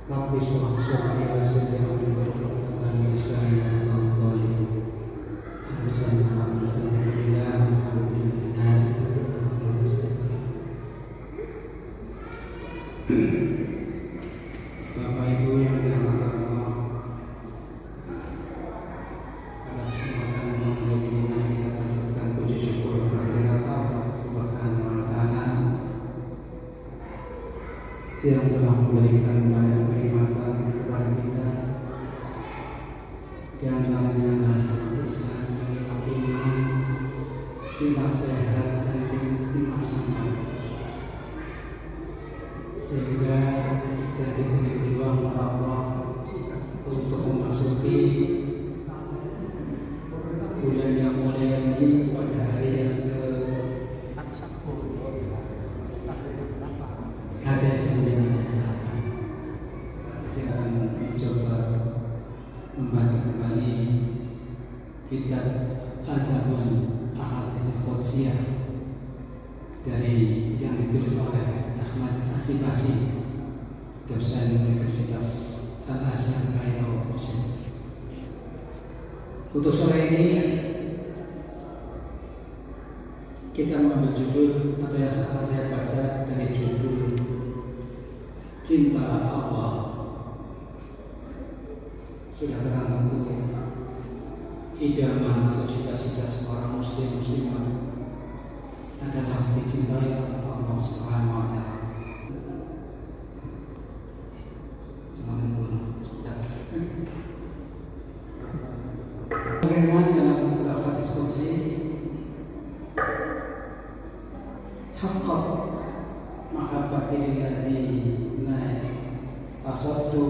Rabbi shrah sadri wa yassir li amri wahlul min lisani yafqahu qawli. Alhamdulillah Bapak Ibu yang dirahmati Allah, pada kesempatan yang kita panjatkan puji syukur kehadirat Allah Subhanahu wa Ta'ala yang telah memberikan banyak kenikmatan kepada kita. Di antaranya adalah Islam, iman, nikmat sehat dan nikmat sabar, sehingga kita diberi peluang oleh Allah untuk memasuki bulan yang mulia ini pada hari yang ada saya akan mencoba membaca kembali kitab Adabul Ahadits Qudsiyah dari yang ditulis oleh Ahmad Asifasi, dosen Universitas Al-Azhar Kairo, Mesir. Untuk sore ini kita mengambil judul atau yang akan saya baca dari judul Cinta Allah. Sudah tentu idaman atau cita-cita seorang muslim muslimah adalah dicintai oleh Allah Subhanahu wa Ta'ala. Bagaimana dalam sebuah hadis qudsi, haqqa mahabbati lilladzina tasaddu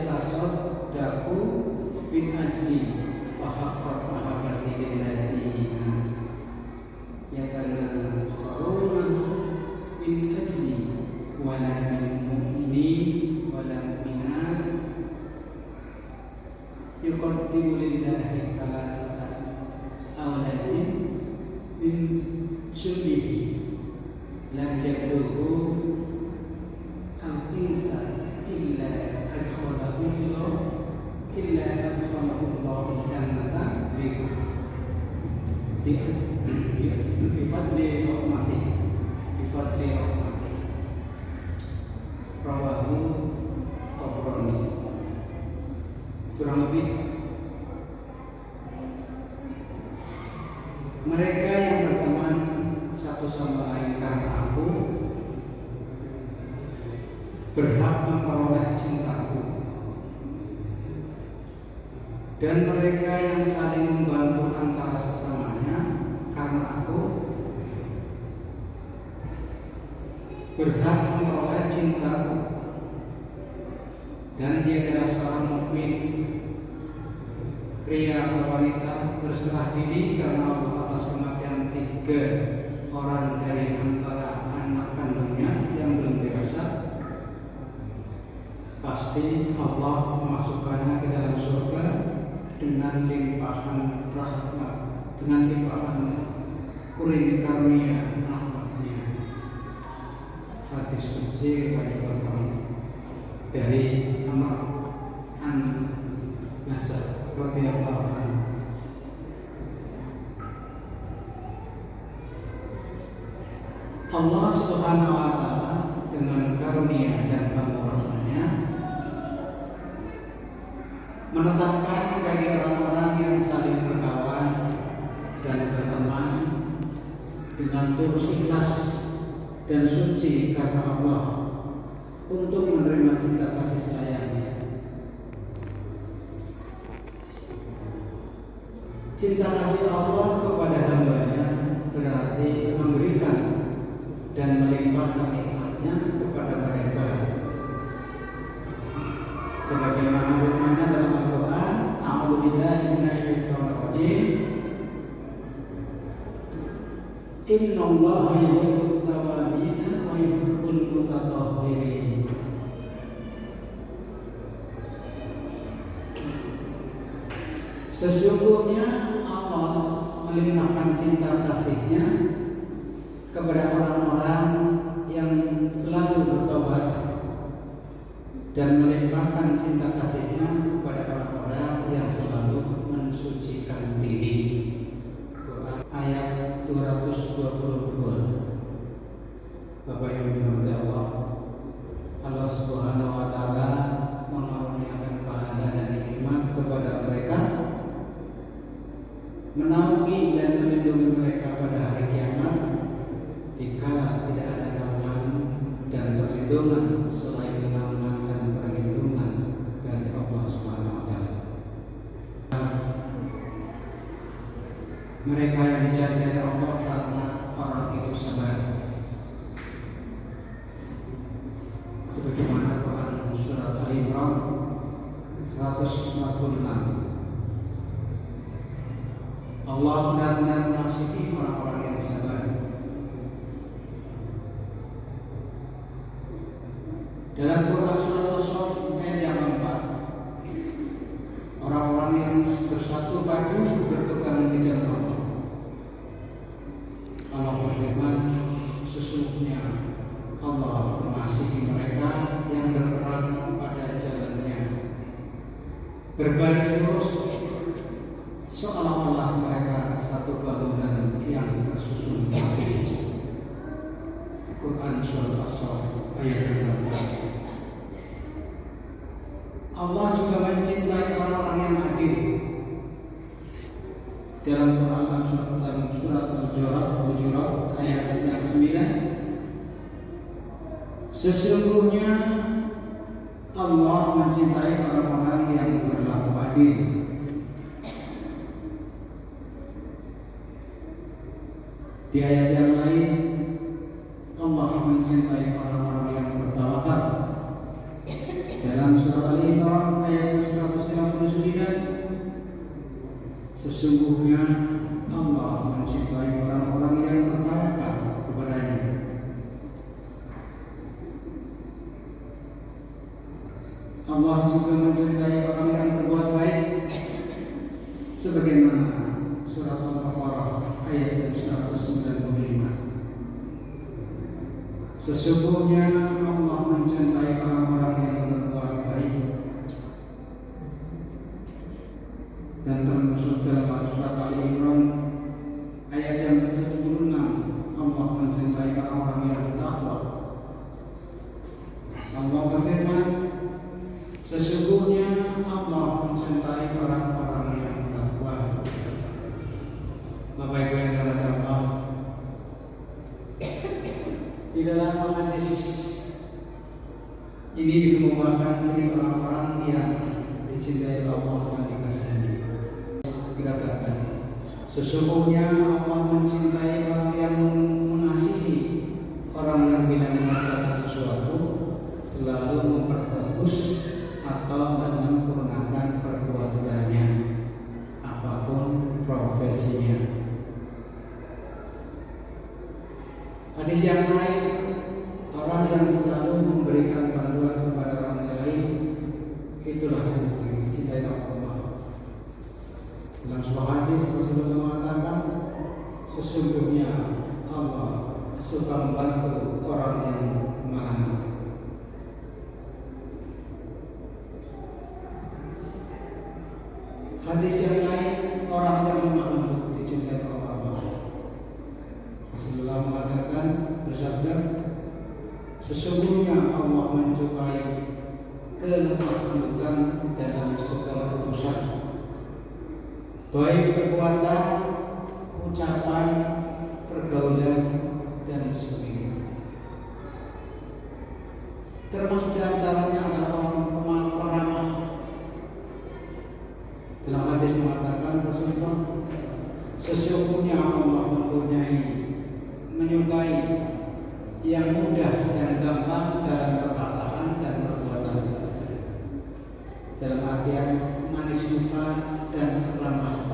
tasaddaqu min ajli wa haqqa mahabbati lilladzina yatanasaruna min ajli wala min mu'minin wala mu'minat yuqaddimu lillahi salasatan awladin min syubihi lam yablughu al-insan illa adkhalahu Allahu jannata bi fadli rahmatihi rawahu Tabrani. Kurang lebih mereka yang berteman satu sama lain karena aku berhak memperoleh cintaku, dan mereka yang saling membantu antara sesamanya karena aku berhak memperoleh cintaku. Dan dia adalah seorang mukmin, pria atau wanita, berserah diri karena Allah atas kematian 3 orang dari antara anak kandungnya yang belum dewasa. Pasti Allah memasukkannya ke dalam surga dengan limpahan rahmat, dengan limpahan karunia rahmatnya. Hadis qudsi dari Amr an Basr radhiyallahu anhu. Allah Subhanahu wa Ta'ala dengan karunia dan kemurahan-Nya menetapkan bagi orang-orang yang saling berkawan dan berteman dengan tulus ikhlas dan suci karena Allah untuk menerima cinta kasih sayangnya. Cinta kasih Allah kepada hamba-Nya berarti memberikan dan melimpahkan nikmat-Nya kepada mereka. Sebagaimana firman-Nya dalam Al-Quran, A'udzubillahi minasyaitonir rajim. Innallaha yuhibbut tawwabin wa yuhibbul mutatahhirin. Sesungguhnya Allah melimpahkan cinta kasih-Nya kepada orang-orang yang selalu bertobat dan melimpahkan cinta kasih-Nya kepada orang-orang yang selalu mensucikan diri. Quran ayat 222. Bapak Ibu dirahmati Allah, Allah Subhanahu wa taala mengaruniakan pahala dan nikmat kepada mereka, menaungi dan melindungi mereka pada hari kiamat dikala tidak ada naungan dan perlindungan selain naungan dan perlindungan dari Allah Subhanahu wa taala. Mereka yang dicintai Allah karena orang itu sabar. Sebagaimana Quran surat Al-Imran 146. Allah benar-benar mengasihi orang-orang yang sabar. Dalam Quran surat As-Saff ayat yang keempat, orang-orang yang bersatu padu berpegang di jalan Allah. Allah berfirman, sesungguhnya Allah mengasihi mereka yang berperang pada jalannya, berbaris lurus seolah-olah mereka satu bangunan yang tersusun rapi. Quran surat As-Saff ayat 14. Allah juga mencintai orang-orang yang adil. Dalam Quran surat Al-Hujurat ayat yang 9, sesungguhnya Allah mencintai orang-orang yang berlaku adil. Di ayat yang lain, Allah mencintai orang-orang yang bertawakal. Dalam surat Al-Imran ayat 159, sesungguhnya Allah mencintai orang-orang yang bertawakal kepadanya. Allah juga mencintai orang yang berbuat baik, sebagaimana surat Al-Baqarah ayat 195. Sesungguhnya Allah mencintai orang-orang yang berbuat baik. Dan termasuk dalam surat Al-Imran ayat yang ke-76, Allah mencintai orang-orang yang takwa. Allah berfirman, sesungguhnya Allah mencintai orang-orang yang takwa. Bapak Ibu yang dirahmati Allah, di dalam hadis ini dikemukakan ciri orang-orang yang dicintai Allah dan dikasihi. Dikatakan, sesungguhnya Allah mencintai orang yang mengasihi, orang yang bila mengerjakan sesuatu selalu memperbagus atau menyempurnakan perbuatannya, apapun profesinya. Hadis yang lain, orang yang selalu memberikan bantuan kepada orang lain, itulah yang dicintai Allah. Dalam sebuah hadis Rasulullah mengatakan, sesungguhnya Allah suka membantu orang yang malang. Hadis yang lain, orang yang lemah lembut dicintai Allah. Rasulullah mengatakan, bersabda, sesungguhnya Allah menyukai kelemah lembutan dalam segala urusan, baik perbuatan, ucapan, pergaulan, dan sebagainya. Termasuk di antaranya adalah orang peramah. Dalam hadis mengatakan Rasulullah, sesungguhnya Allah menyukai yang mudah dan gampang dalam perkataan dan perbuatan, dalam artian manis muka dan ramah